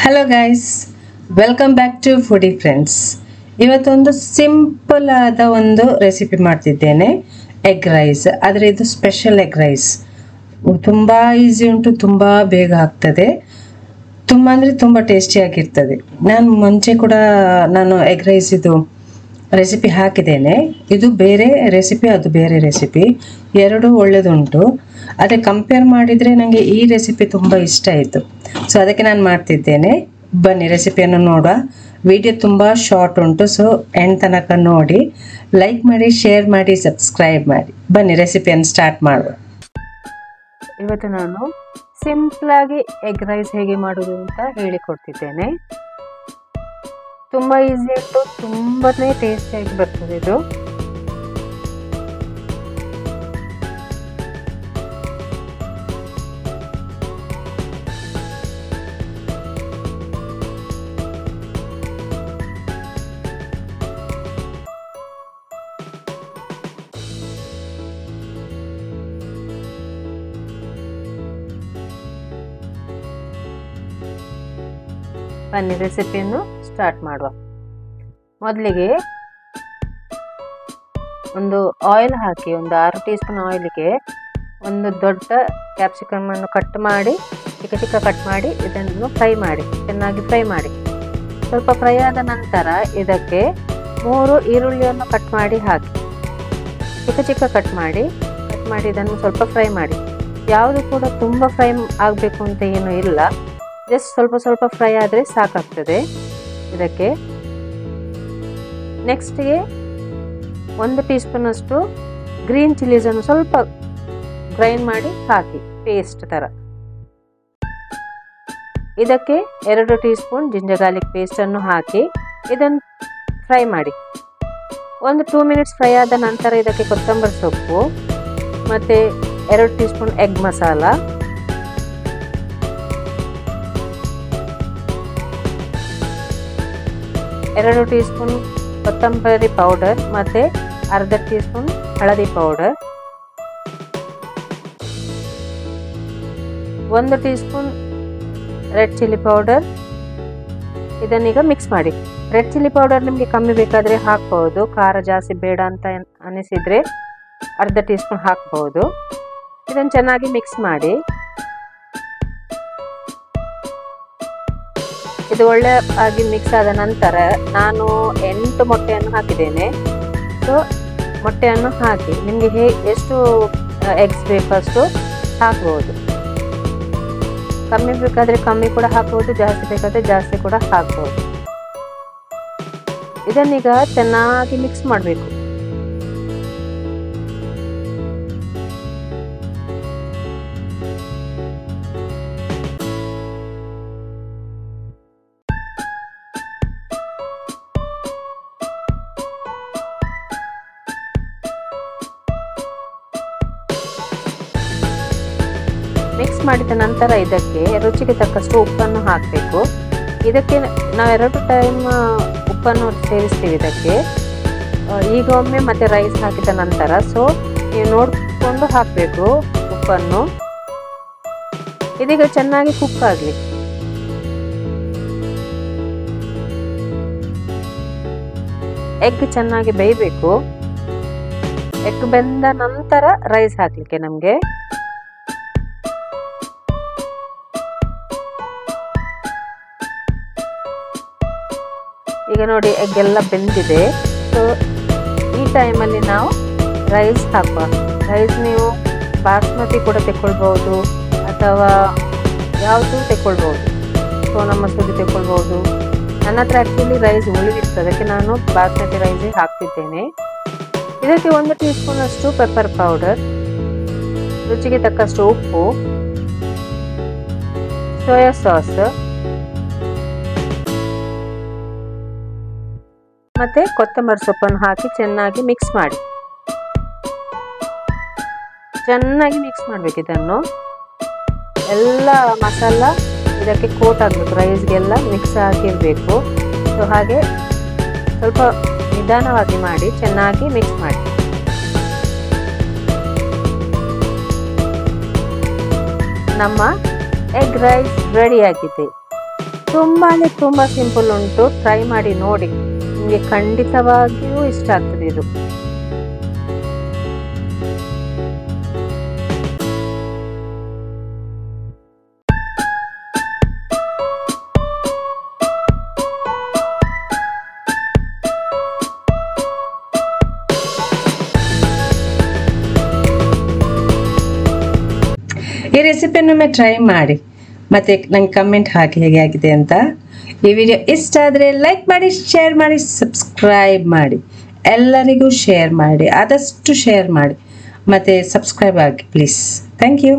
Hello guys, welcome back to foodie friends. ಇವತ್ತೊಂದು simple ಆದ ಒಂದು ರೆಸಿಪಿ ಮಾಡ್ತಿದ್ದೇನೆ, ಎಗ್ ರೈಸ್. ಆದರೆ ಇದು ಸ್ಪೆಷಲ್ ಎಗ್ ರೈಸ್. ತುಂಬ ಈಸಿ ಉಂಟು, ತುಂಬ ಬೇಗ ಆಗ್ತದೆ, ತುಂಬ ಅಂದರೆ ತುಂಬ ಟೇಸ್ಟಿಯಾಗಿರ್ತದೆ. ನಾನು ಮುಂಚೆ ಕೂಡ ಎಗ್ ರೈಸ್ ಇದು ರೆಸಿಪಿ ಹಾಕಿದ್ದೇನೆ. ಇದು ಬೇರೆ ರೆಸಿಪಿ, ಅದು ಬೇರೆ ರೆಸಿಪಿ, ಎರಡೂ ಒಳ್ಳೆಯದುಂಟು. ಅದೇ ಕಂಪೇರ್ ಮಾಡಿದರೆ ನನಗೆ ಈ ರೆಸಿಪಿ ತುಂಬ ಇಷ್ಟ ಆಯಿತು. ಸೊ ಅದಕ್ಕೆ ನಾನು ಮಾಡ್ತಿದ್ದೇನೆ. ಬನ್ನಿ ರೆಸಿಪಿಯನ್ನು ನೋಡುವ. ವಿಡಿಯೋ ತುಂಬ ಶಾರ್ಟ್ ಉಂಟು, ಸೊ ಎಂಡ್ ತನಕ ನೋಡಿ. ಲೈಕ್ ಮಾಡಿ, ಶೇರ್ ಮಾಡಿ, ಸಬ್ಸ್ಕ್ರೈಬ್ ಮಾಡಿ. ಬನ್ನಿ ರೆಸಿಪಿಯನ್ನು ಸ್ಟಾರ್ಟ್ ಮಾಡುವ. ಇವತ್ತು ನಾನು ಸಿಂಪಲಾಗಿ ಎಗ್ ರೈಸ್ ಹೇಗೆ ಮಾಡೋದು ಅಂತ ಹೇಳಿಕೊಡ್ತಿದ್ದೇನೆ. ತುಂಬ ಈಸಿ ಉಂಟು, ತುಂಬನೇ ಟೇಸ್ಟಿಯಾಗಿ ಬರ್ತದೆ ಇದು. ಬನ್ನಿ ರೆಸಿಪಿಯನ್ನು ಸ್ಟಾರ್ಟ್ ಮಾಡುವ. ಮೊದಲಿಗೆ ಒಂದು ಆಯಿಲ್ ಹಾಕಿ, ಒಂದು 6 ಟೀ ಸ್ಪೂನ್ ಆಯಿಲ್ಗೆ ಒಂದು ದೊಡ್ಡ ಕ್ಯಾಪ್ಸಿಕಮ್ ಅನ್ನು ಕಟ್ ಮಾಡಿ, ಚಿಕ್ಕ ಚಿಕ್ಕ ಕಟ್ ಮಾಡಿ ಇದನ್ನು ಫ್ರೈ ಮಾಡಿ, ಚೆನ್ನಾಗಿ ಫ್ರೈ ಮಾಡಿ. ಸ್ವಲ್ಪ ಫ್ರೈ ಆದ ನಂತರ ಇದಕ್ಕೆ 3 ಈರುಳ್ಳಿಯನ್ನು ಕಟ್ ಮಾಡಿ ಹಾಕಿ, ಚಿಕ್ಕ ಚಿಕ್ಕ ಕಟ್ ಮಾಡಿ ಇದನ್ನು ಸ್ವಲ್ಪ ಫ್ರೈ ಮಾಡಿ. ಯಾವುದು ಕೂಡ ತುಂಬ ಫ್ರೈ ಆಗಬೇಕು ಅಂತ ಏನೂ ಇಲ್ಲ, ಜಸ್ಟ್ ಸ್ವಲ್ಪ ಫ್ರೈ ಆದರೆ ಸಾಕಾಗ್ತದೆ. ಇದಕ್ಕೆ ನೆಕ್ಸ್ಟ್ಗೆ 1 ಟೀ ಸ್ಪೂನ್ ಅಷ್ಟು ಗ್ರೀನ್ ಚಿಲ್ಲೀಸನ್ನು ಸ್ವಲ್ಪ ಗ್ರೈಂಡ್ ಮಾಡಿ ಹಾಕಿ, ಪೇಸ್ಟ್ ಥರ. ಇದಕ್ಕೆ 2 ಟೀ ಸ್ಪೂನ್ ಜಿಂಜರ್ ಗಾರ್ಲಿಕ್ ಪೇಸ್ಟನ್ನು ಹಾಕಿ ಇದನ್ನು ಫ್ರೈ ಮಾಡಿ. 2 ಮಿನಿಟ್ಸ್ ಫ್ರೈ ಆದ ನಂತರ ಇದಕ್ಕೆ ಕೊತ್ತಂಬರಿ ಸೊಪ್ಪು ಮತ್ತು 2 teaspoon egg masala, 2 teaspoon ಕೊತ್ತಂಬರಿ ಪೌಡರ್ ಮತ್ತು ಅರ್ಧ ಟೀ ಸ್ಪೂನ್ ಹಳದಿ powder, 1 teaspoon red chilli powder. ಇದನ್ನೀಗ ಮಿಕ್ಸ್ ಮಾಡಿ. ರೆಡ್ ಚಿಲ್ಲಿ ಪೌಡರ್ ನಿಮಗೆ ಕಮ್ಮಿ ಬೇಕಾದರೆ ಹಾಕ್ಬೋದು, ಖಾರ ಜಾಸ್ತಿ ಬೇಡ ಅಂತ ಅನಿಸಿದರೆ ಅರ್ಧ ಟೀ ಸ್ಪೂನ್ ಹಾಕ್ಬೋದು. ಇದನ್ನು ಚೆನ್ನಾಗಿ ಮಿಕ್ಸ್ ಮಾಡಿ. ಇದು ಒಳ್ಳೆಯಾಗಿ ಮಿಕ್ಸ್ ಆದ ನಂತರ ನಾನು 8 ಮೊಟ್ಟೆಯನ್ನು ಹಾಕಿದ್ದೇನೆ. ಸೊ ಮೊಟ್ಟೆಯನ್ನು ಹಾಕಿ ನಿಮಗೆ ಎಷ್ಟು ಎಗ್ಸ್ ಬೇಕಷ್ಟು ಹಾಕ್ಬೋದು. ಕಮ್ಮಿ ಬೇಕಾದರೆ ಕಮ್ಮಿ ಕೂಡ ಹಾಕ್ಬೋದು, ಜಾಸ್ತಿ ಬೇಕಾದರೆ ಜಾಸ್ತಿ ಕೂಡ ಹಾಕ್ಬೋದು. ಇದನ್ನೀಗ ಚೆನ್ನಾಗಿ ಮಿಕ್ಸ್ ಮಾಡಬೇಕು. ಮಿಕ್ಸ್ ಮಾಡಿದ ನಂತರ ಇದಕ್ಕೆ ರುಚಿಗೆ ತಕ್ಕಷ್ಟು ಉಪ್ಪನ್ನು ಹಾಕಬೇಕು. ಇದಕ್ಕೆ ನಾವು 2 ಟೈಮ್ ಉಪ್ಪನ್ನು ಸೇರಿಸ್ತೀವಿ ಇದಕ್ಕೆ, ಈಗ ಒಮ್ಮೆ ಮತ್ತು ರೈಸ್ ಹಾಕಿದ ನಂತರ. ಸೊ ನೀವು ನೋಡಿಕೊಂಡು ಹಾಕಬೇಕು ಉಪ್ಪನ್ನು. ಇದೀಗ ಚೆನ್ನಾಗಿ ಕುಕ್ ಆಗಲಿ. ಎಗ್ ಚೆನ್ನಾಗಿ ಬೇಯಬೇಕು. ಎಗ್ ಬೆಂದ ನಂತರ ರೈಸ್ ಹಾಕಲಿಕ್ಕೆ ನಮಗೆ. ಈಗ ನೋಡಿ ಎಗ್ ಎಲ್ಲ ಬೆಂದಿದೆ. ಸೊ ಈ ಟೈಮಲ್ಲಿ ನಾವು ರೈಸ್ ಹಾಕುವ. ರೈಸ್ ನೀವು ಬಾಸ್ಮತಿ ಕೂಡ ತೆಕ್ಕೊಳ್ಬೋದು ಅಥವಾ ಯಾವುದು ತೆಕ್ಕೊಳ್ಬೋದು, ಸೋನಾ ಮಸೂರಿ ತೆಕ್ಕೊಳ್ಬೋದು. ನನ್ನ ಹತ್ರ ಆ್ಯಕ್ಚುಲಿ ರೈಸ್ ಉಳಿದಿತ್ತು, ಅದಕ್ಕೆ ನಾನು ಬಾಸ್ಮತಿ ರೈಸೇ ಹಾಕ್ತಿದ್ದೇನೆ. ಇದಕ್ಕೆ 1 ಟೀ ಸ್ಪೂನ್ ಅಷ್ಟು ಪೆಪ್ಪರ್ ಪೌಡರ್, ರುಚಿಗೆ ತಕ್ಕಷ್ಟು ಉಪ್ಪು, ಸೋಯಾ ಸಾಸ್ ಮತ್ತು ಕೊತ್ತಂಬರಿ ಸೊಪ್ಪನ್ನು ಹಾಕಿ ಚೆನ್ನಾಗಿ ಮಿಕ್ಸ್ ಮಾಡಿ. ಚೆನ್ನಾಗಿ ಮಿಕ್ಸ್ ಮಾಡಬೇಕು. ಇದನ್ನು ಎಲ್ಲ ಮಸಾಲ ಇದಕ್ಕೆ ಕೋಟ್ ಆಗಬೇಕು, ರೈಸ್ಗೆಲ್ಲ ಮಿಕ್ಸ್ ಆಗಿರಬೇಕು. ಸೊ ಹಾಗೆ ಸ್ವಲ್ಪ ನಿಧಾನವಾಗಿ ಮಾಡಿ ಚೆನ್ನಾಗಿ ಮಿಕ್ಸ್ ಮಾಡಿ. ನಮ್ಮ ಎಗ್ ರೈಸ್ ರೆಡಿ ಆಗಿದೆ. ತುಂಬ ಸಿಂಪಲ್ ಉಂಟು. ಟ್ರೈ ಮಾಡಿ ನೋಡಿ, ನಿಮಗೆ ಖಂಡಿತವಾಗಿಯೂ ಇಷ್ಟ ಆಗ್ತದೆ ಇದು. ಈ ರೆಸಿಪಿಯನ್ನು ಟ್ರೈ ಮಾಡಿ ಮತ್ತೆ ನಂಗೆ ಕಮೆಂಟ್ ಹಾಕಿ ಹೇಗೆ ಆಗಿದೆ ಅಂತ. ಈ ವಿಡಿಯೋ ಇಷ್ಟ ಆದರೆ ಲೈಕ್ ಮಾಡಿ, ಶೇರ್ ಮಾಡಿ, ಸಬ್ಸ್ಕ್ರೈಬ್ ಮಾಡಿ, ಎಲ್ಲರಿಗೂ ಶೇರ್ ಮಾಡಿ, ಆದಷ್ಟು ಶೇರ್ ಮಾಡಿ, ಮತ್ತು ಸಬ್ಸ್ಕ್ರೈಬ್ ಆಗಿ ಪ್ಲೀಸ್. Thank you.